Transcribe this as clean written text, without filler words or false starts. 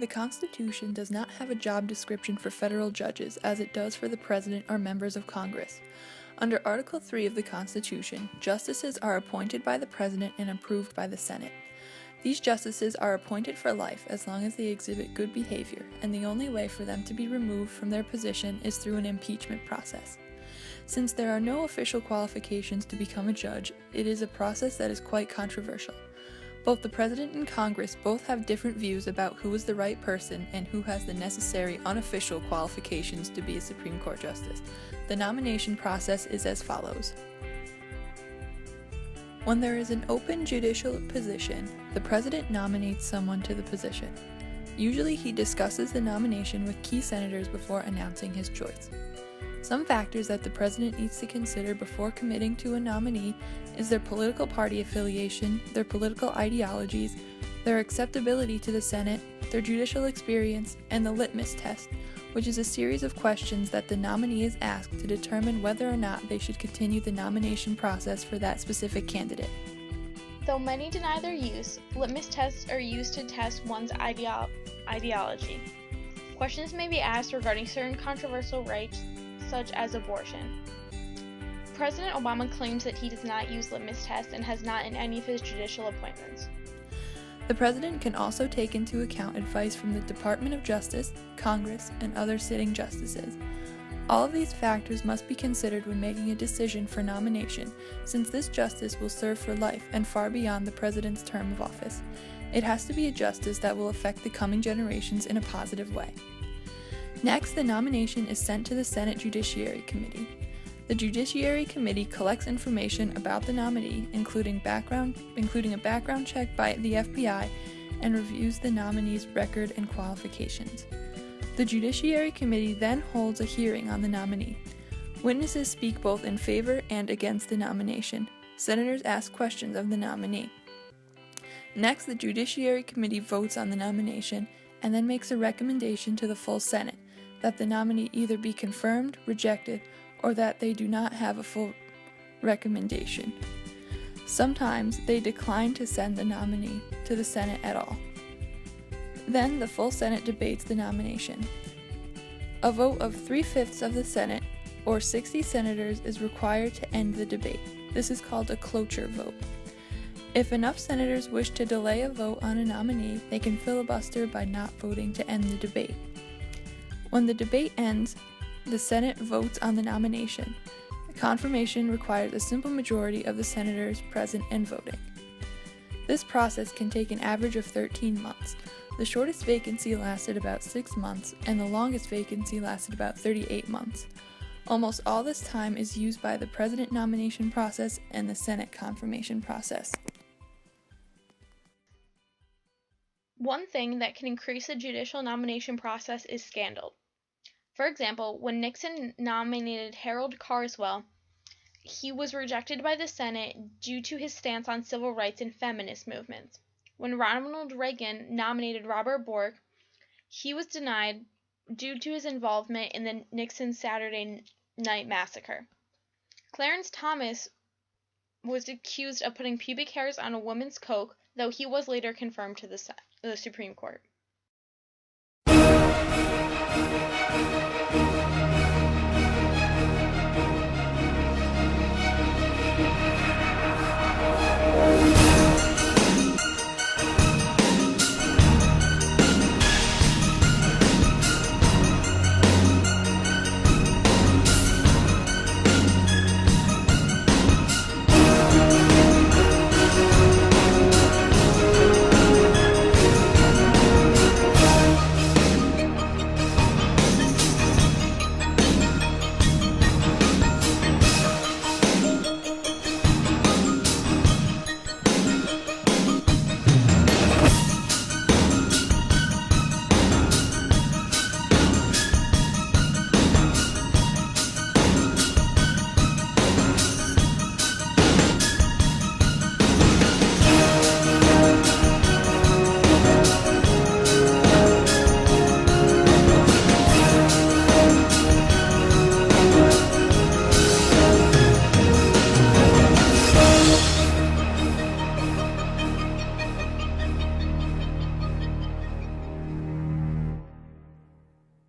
The Constitution does not have a job description for federal judges as it does for the President or members of Congress. Under Article 3 of the Constitution, justices are appointed by the President and approved by the Senate. These justices are appointed for life as long as they exhibit good behavior, and the only way for them to be removed from their position is through an impeachment process. Since there are no official qualifications to become a judge, it is a process that is quite controversial. Both the President and Congress both have different views about who is the right person and who has the necessary unofficial qualifications to be a Supreme Court justice. The nomination process is as follows. When there is an open judicial position, the President nominates someone to the position. Usually he discusses the nomination with key senators before announcing his choice. Some factors that the President needs to consider before committing to a nominee is their political party affiliation, their political ideologies, their acceptability to the Senate, their judicial experience, and the litmus test, which is a series of questions that the nominee is asked to determine whether or not they should continue the nomination process for that specific candidate. Though many deny their use, litmus tests are used to test one's ideology. Questions may be asked regarding certain controversial rights, such as abortion. President Obama claims that he does not use litmus tests and has not in any of his judicial appointments. The President can also take into account advice from the Department of Justice, Congress, and other sitting justices. All of these factors must be considered when making a decision for nomination, since this justice will serve for life and far beyond the President's term of office. It has to be a justice that will affect the coming generations in a positive way. Next, the nomination is sent to the Senate Judiciary Committee. The Judiciary Committee collects information about the nominee, including a background check by the FBI, and reviews the nominee's record and qualifications. The Judiciary Committee then holds a hearing on the nominee. Witnesses speak both in favor and against the nomination. Senators ask questions of the nominee. Next, the Judiciary Committee votes on the nomination and then makes a recommendation to the full Senate that the nominee either be confirmed, rejected, or that they do not have a full recommendation. Sometimes they decline to send the nominee to the Senate at all. Then the full Senate debates the nomination. A vote of 3/5 of the Senate, or 60 senators, is required to end the debate. This is called a cloture vote. If enough senators wish to delay a vote on a nominee, they can filibuster by not voting to end the debate. When the debate ends, the Senate votes on the nomination. Confirmation requires a simple majority of the senators present and voting. This process can take an average of 13 months. The shortest vacancy lasted about 6 months, and the longest vacancy lasted about 38 months. Almost all this time is used by the President nomination process and the Senate confirmation process. One thing that can increase the judicial nomination process is scandal. For example, when Nixon nominated Harold Carswell, he was rejected by the Senate due to his stance on civil rights and feminist movements. When Ronald Reagan nominated Robert Bork, he was denied due to his involvement in the Nixon Saturday Night Massacre. Clarence Thomas was accused of putting pubic hairs on a woman's coat, though he was later confirmed to the Supreme Court.